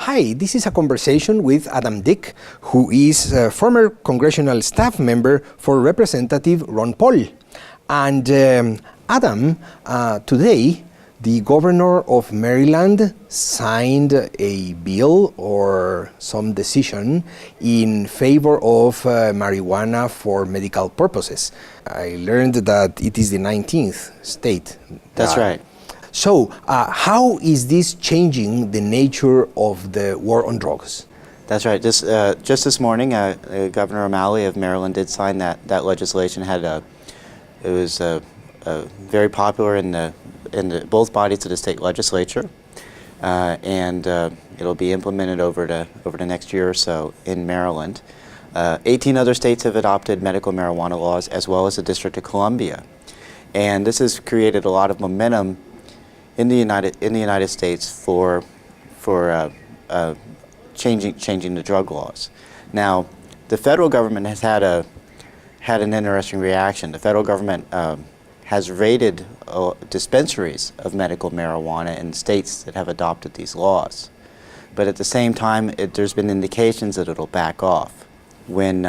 Hi, this is a conversation with Adam Dick, who is a former congressional staff member for Representative Ron Paul. And Adam, today, the governor of Maryland signed a bill or some decision in favor of marijuana for medical purposes. I learned that it is the 19th state. That's right. So, how is this changing the nature of the war on drugs? That's right. Just this morning, Governor O'Malley of Maryland did sign that legislation. It was very popular in both bodies of the state legislature, and it'll be implemented over the next year or so in Maryland. 18 other states have adopted medical marijuana laws, as well as the District of Columbia, and this has created a lot of momentum in the United States for changing the drug laws. Now, the federal government has had an interesting reaction. The federal government has raided dispensaries of medical marijuana in states that have adopted these laws. But at the same time, there's been indications that it'll back off. When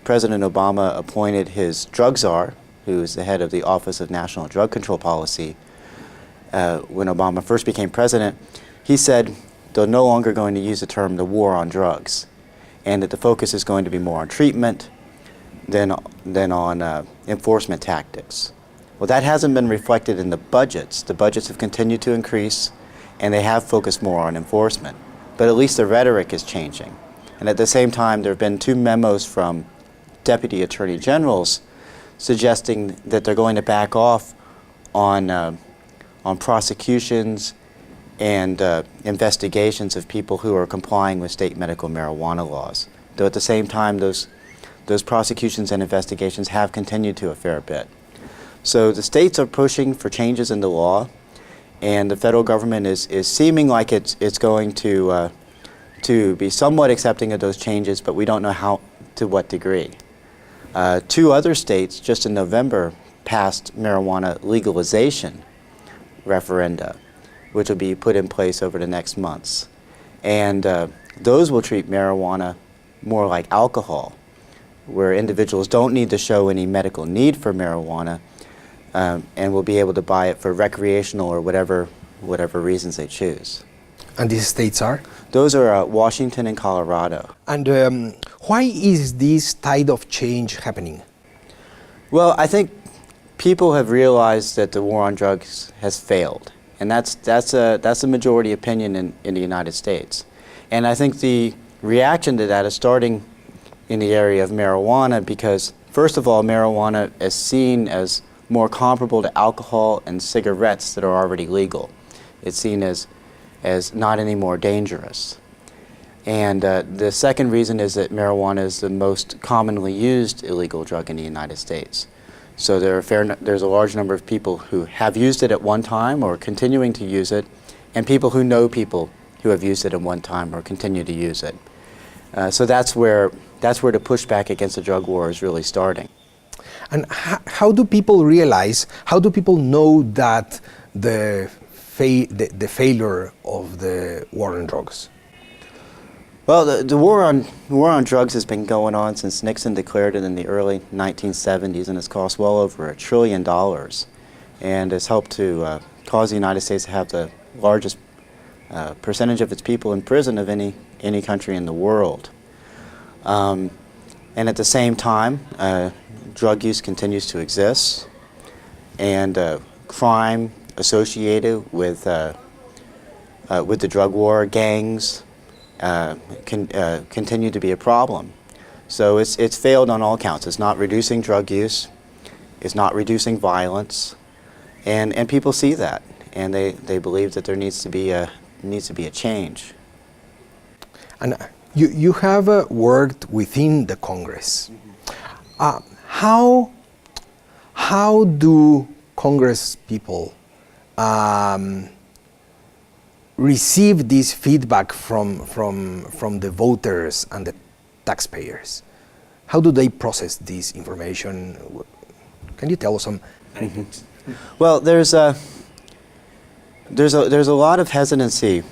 President Obama appointed his drug czar, who is the head of the Office of National Drug Control Policy, when Obama first became president, he said they're no longer going to use the term the war on drugs, and that the focus is going to be more on treatment than on enforcement tactics. Well, that hasn't been reflected in the budgets. The budgets have continued to increase, and they have focused more on enforcement. But at least the rhetoric is changing. And at the same time, there have been 2 memos from deputy attorney generals suggesting that they're going to back off on prosecutions and investigations of people who are complying with state medical marijuana laws. Though at the same time, those prosecutions and investigations have continued to a fair bit. So the states are pushing for changes in the law, and the federal government is seeming like it's going to be somewhat accepting of those changes, but we don't know to what degree. 2 other states just in November passed marijuana legalization referenda, which will be put in place over the next months. And those will treat marijuana more like alcohol, where individuals don't need to show any medical need for marijuana and will be able to buy it for recreational or whatever reasons they choose. And these states are? Those are Washington and Colorado. And why is this tide of change happening? Well, I think people have realized that the war on drugs has failed, and that's a majority opinion in the United States. And I think the reaction to that is starting in the area of marijuana, because first of all, marijuana is seen as more comparable to alcohol and cigarettes that are already legal. It's seen as not any more dangerous. And the second reason is that marijuana is the most commonly used illegal drug in the United States. So there's a large number of people who have used it at one time or are continuing to use it, and people who know people who have used it at one time or continue to use it. So that's where the pushback against the drug war is really starting. And how do people realize, how do people know that the failure of the war on drugs? Well, the war on drugs has been going on since Nixon declared it in the early 1970s, and it's cost well over $1 trillion, and has helped to cause the United States to have the largest percentage of its people in prison of any country in the world. And at the same time, drug use continues to exist, and crime associated with the drug war, gangs, continue to be a problem. So it's failed on all counts. It's not reducing drug use, it's not reducing violence, and people see that, and they believe that there needs to be a change. And you have worked within the Congress. How do Congress people receive this feedback from the voters and the taxpayers? How do they process this information? Can you tell us some? Well, there's a lot of hesitancy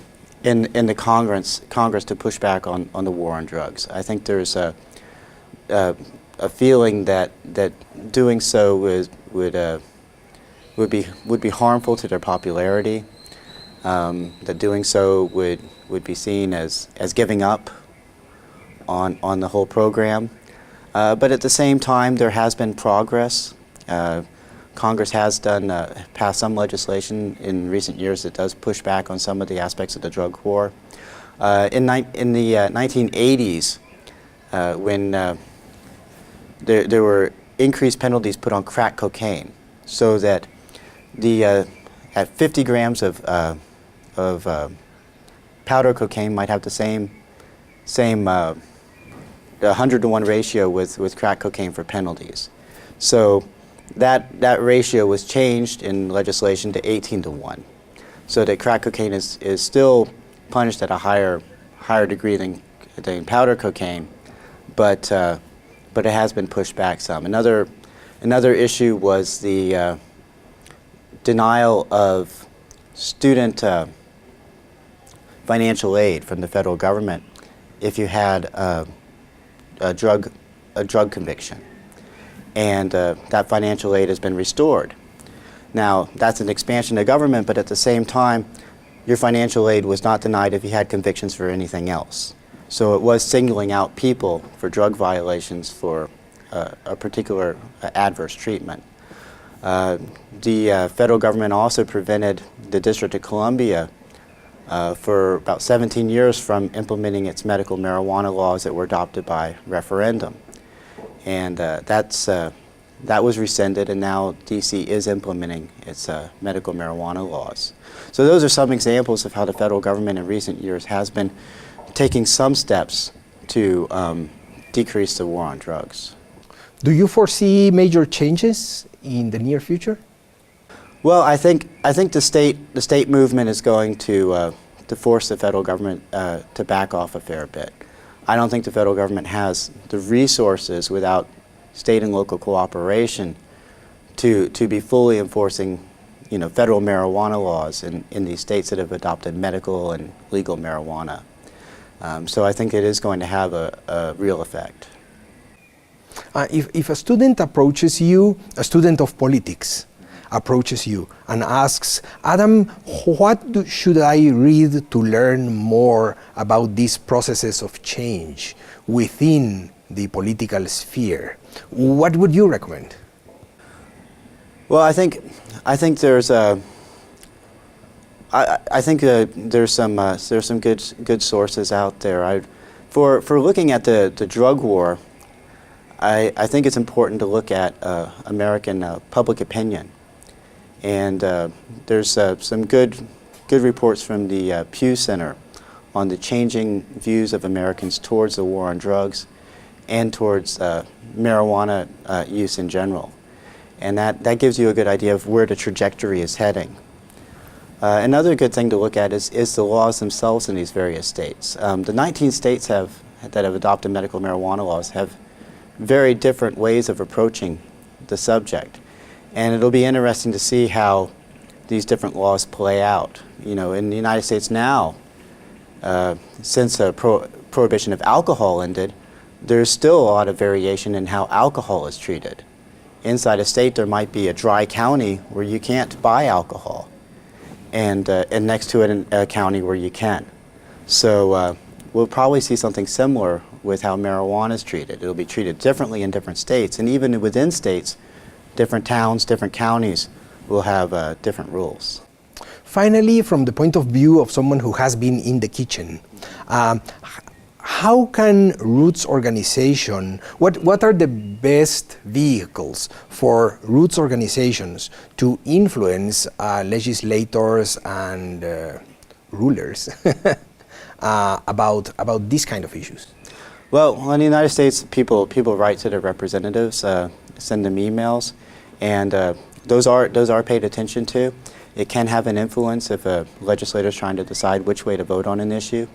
in the Congress to push back on the war on drugs. I think there's a feeling that doing so would be harmful to their popularity. That doing so would be seen as giving up on the whole program. But at the same time, there has been progress. Congress has passed some legislation in recent years that does push back on some of the aspects of the drug war. In the 1980s, when there were increased penalties put on crack cocaine, so that at 50 grams of powder cocaine might have the same 100-to-1 ratio with crack cocaine for penalties. So that ratio was changed in legislation to 18-to-1, so that crack cocaine is still punished at a higher degree than powder cocaine, but it has been pushed back some. Another issue was the denial of student financial aid from the federal government if you had a drug conviction, and that financial aid has been restored. Now, that's an expansion of government, but at the same time, your financial aid was not denied if you had convictions for anything else. So it was singling out people for drug violations for a particular adverse treatment. The federal government also prevented the District of Columbia for about 17 years from implementing its medical marijuana laws that were adopted by referendum. And that was rescinded, and now D.C. is implementing its medical marijuana laws. So those are some examples of how the federal government in recent years has been taking some steps to decrease the war on drugs. Do you foresee major changes in the near future? Well, I think the state movement is going to force the federal government to back off a fair bit. I don't think the federal government has the resources without state and local cooperation to be fully enforcing, federal marijuana laws in these states that have adopted medical and legal marijuana. So I think it is going to have a real effect. If a student approaches you, a student of politics, approaches you and asks, Adam, what should I read to learn more about these processes of change within the political sphere? What would you recommend? Well, I think there's some good sources out there. For looking at the drug war, I think it's important to look at American public opinion. And there's some good reports from the Pew Center on the changing views of Americans towards the war on drugs and towards marijuana use in general. And that gives you a good idea of where the trajectory is heading. Another good thing to look at is the laws themselves in these various states. The 19 states that have adopted medical marijuana laws have very different ways of approaching the subject. And it'll be interesting to see how these different laws play out. In the United States now, since the prohibition of alcohol ended, there's still a lot of variation in how alcohol is treated. Inside a state, there might be a dry county where you can't buy alcohol, and next to it a county where you can. So we'll probably see something similar with how marijuana is treated. It'll be treated differently in different states, and even within states, different towns, different counties will have different rules. Finally, from the point of view of someone who has been in the kitchen, how can Roots organization, what are the best vehicles for Roots organizations to influence legislators and rulers about these kind of issues? Well, in the United States, people write to their representatives, send them emails, and those are paid attention to. It can have an influence if a legislator is trying to decide which way to vote on an issue.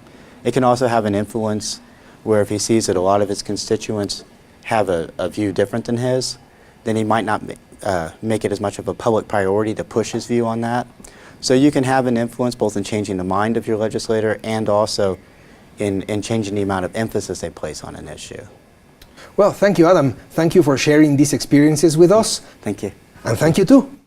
It can also have an influence where if he sees that a lot of his constituents have a view different than his, then he might not make it as much of a public priority to push his view on that. So you can have an influence both in changing the mind of your legislator and also in changing the amount of emphasis they place on an issue. Well, thank you, Adam. Thank you for sharing these experiences with us. Thank you. And thank you too.